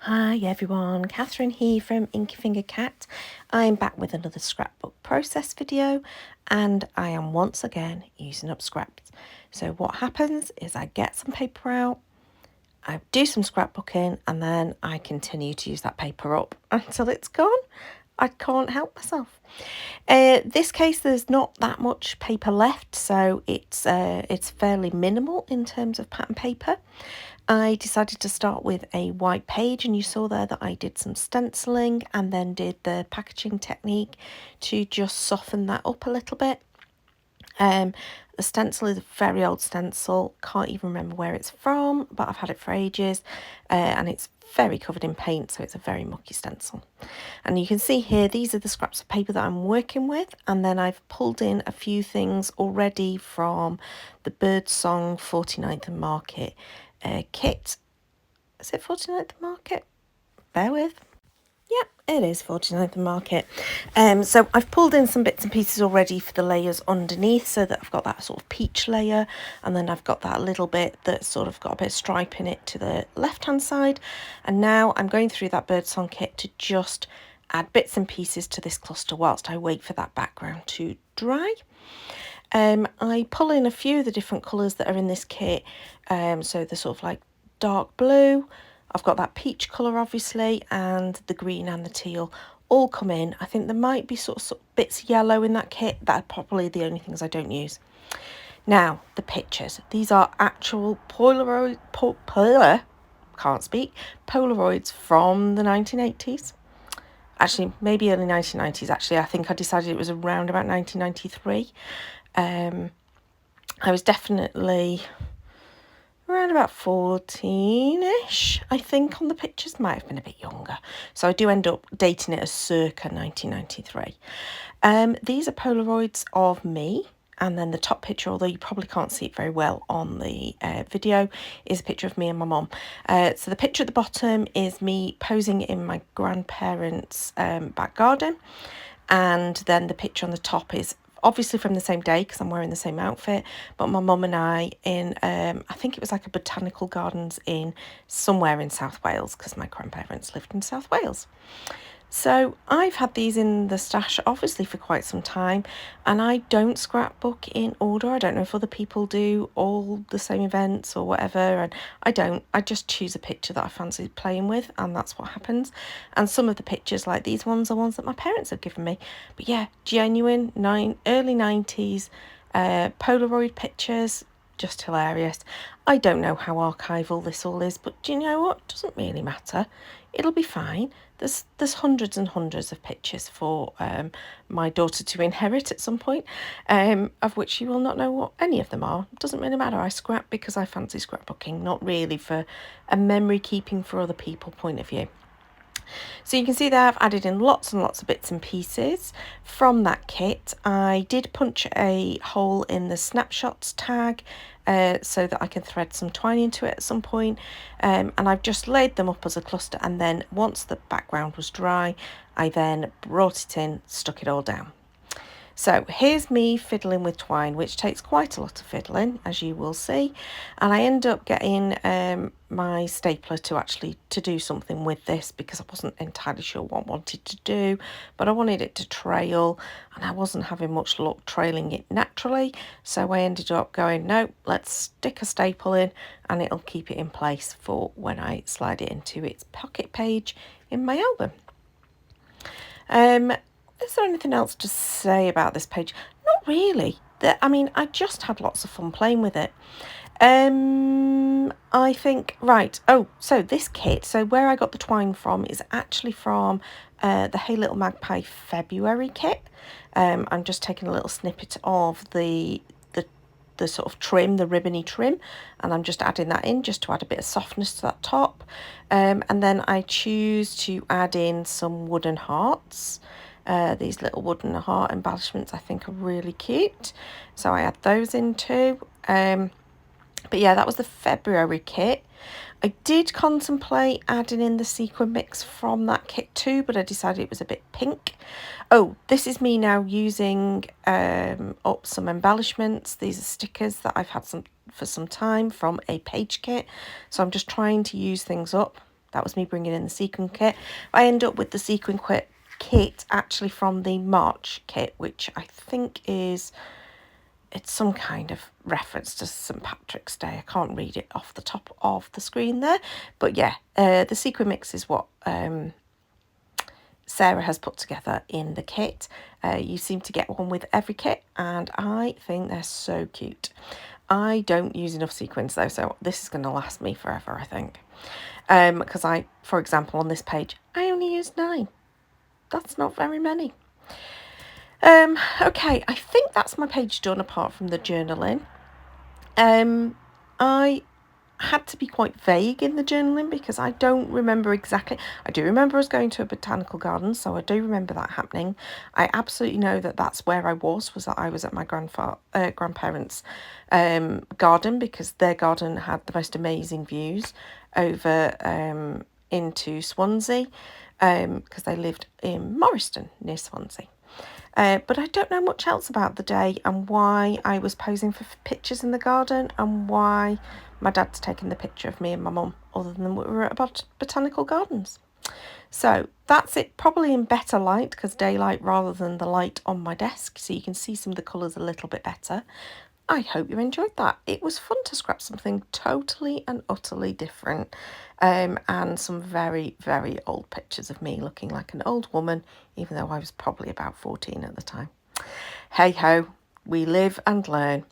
Hi everyone, Catherine here from Inky Finger Cat. I'm back with another scrapbook process video and I am once again using up scraps. So what happens is I get some paper out, I do some scrapbooking and then I continue to use that paper up until it's gone. I can't help myself. This case there's not that much paper left, so it's fairly minimal in terms of pattern paper. I decided to start with a white page, and you saw there that I did some stenciling and then did the packaging technique to just soften that up a little bit. The stencil is a very old stencil, can't even remember where it's from, but I've had it for ages, and it's very covered in paint, so it's a very mucky stencil. And you can see here, these are the scraps of paper that I'm working with, and then I've pulled in a few things already from the Birdsong 49th and Market kit. Is it 49th and Market? Bear with. Yeah, it is 49th and Market. So I've pulled in some bits and pieces already for the layers underneath, so that I've got that sort of peach layer, and then I've got that little bit that's sort of got a bit of stripe in it to the left hand side. And now I'm going through that Birdsong kit to just add bits and pieces to this cluster whilst I wait for that background to dry. I pull in a few of the different colours that are in this kit, so the sort of like dark blue, I've got that peach colour obviously, and the green and the teal all come in. I think there might be sort of bits yellow in that kit. That are probably the only things I don't use. Now, the pictures. These are actual Polaroids from the 1980s. Actually, maybe early 1990s, actually. I think I decided it was around about 1993. I was definitely around about 14-ish, I think, on the pictures. Might have been a bit younger. So I do end up dating it as circa 1993. These are Polaroids of me. And then the top picture, although you probably can't see it very well on the video, is a picture of me and my mum. So the picture at the bottom is me posing in my grandparents' back garden. And then the picture on the top is obviously from the same day because I'm wearing the same outfit, but my mum and I in, I think it was like a botanical gardens in somewhere in South Wales because my grandparents lived in South Wales. So I've had these in the stash obviously for quite some time, and I don't scrapbook in order. I don't know if other people do all the same events or whatever, and I don't. I just choose a picture that I fancy playing with, and that's what happens. And some of the pictures like these ones are ones that my parents have given me. But yeah, genuine early 90s Polaroid pictures, just hilarious. I don't know how archival this all is, but do you know what? It doesn't really matter. It'll be fine. There's hundreds and hundreds of pictures for my daughter to inherit at some point, of which she will not know what any of them are. It doesn't really matter. I scrap because I fancy scrapbooking, not really for a memory keeping for other people point of view. So you can see there I've added in lots and lots of bits and pieces from that kit. I did punch a hole in the Snapshots tag so that I can thread some twine into it at some point. And I've just laid them up as a cluster, and then once the background was dry, I then brought it in, stuck it all down. So here's me fiddling with twine, which takes quite a lot of fiddling, as you will see. And I end up getting my stapler to do something with this because I wasn't entirely sure what I wanted to do, but I wanted it to trail and I wasn't having much luck trailing it naturally. So I ended up going, no, let's stick a staple in and it'll keep it in place for when I slide it into its pocket page in my album. Is there anything else to say about this page? Not really. I just had lots of fun playing with it. I think, right, so this kit, so where I got the twine from is actually from the Hey Little Magpie February kit. I'm just taking a little snippet of the sort of trim, the ribbony trim, and I'm just adding that in just to add a bit of softness to that top. And then I choose to add in some wooden hearts. These little wooden heart embellishments I think are really cute, so I add those in too. But yeah, that was the February kit. I did contemplate adding in the sequin mix from that kit too, but I decided it was a bit pink. Oh, this is me now using up some embellishments. These are stickers that I've had for some time from a page kit, so I'm just trying to use things up. That was me bringing in the sequin kit. I end up with the sequin kit actually from the March kit, which I think is, it's some kind of reference to St Patrick's Day. I can't read it off the top of the screen there. But yeah, the sequin mix is what Sarah has put together in the kit. You seem to get one with every kit, and I think they're so cute. I don't use enough sequins though, so this is going to last me forever, I think. Because for example, on this page, I only used 9. That's not very many. Okay, I think that's my page done apart from the journaling. I had to be quite vague in the journaling because I don't remember exactly. I do remember us going to a botanical garden, so I do remember that happening. I absolutely know that that's where I was that I was at my grandparents' garden, because their garden had the most amazing views over into Swansea, because they lived in Morriston near Swansea. But I don't know much else about the day and why I was posing for pictures in the garden and why my dad's taken the picture of me and my mum, other than we were at botanical gardens. So that's it, probably in better light, because daylight rather than the light on my desk, so you can see some of the colours a little bit better. I hope you enjoyed that. It was fun to scrap something totally and utterly different, and some very, very old pictures of me looking like an old woman, even though I was probably about 14 at the time. Hey ho, we live and learn.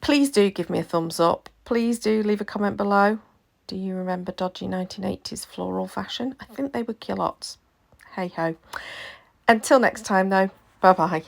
Please do give me a thumbs up. Please do leave a comment below. Do you remember dodgy 1980s floral fashion? I think they were culottes. Hey ho. Until next time though, bye bye.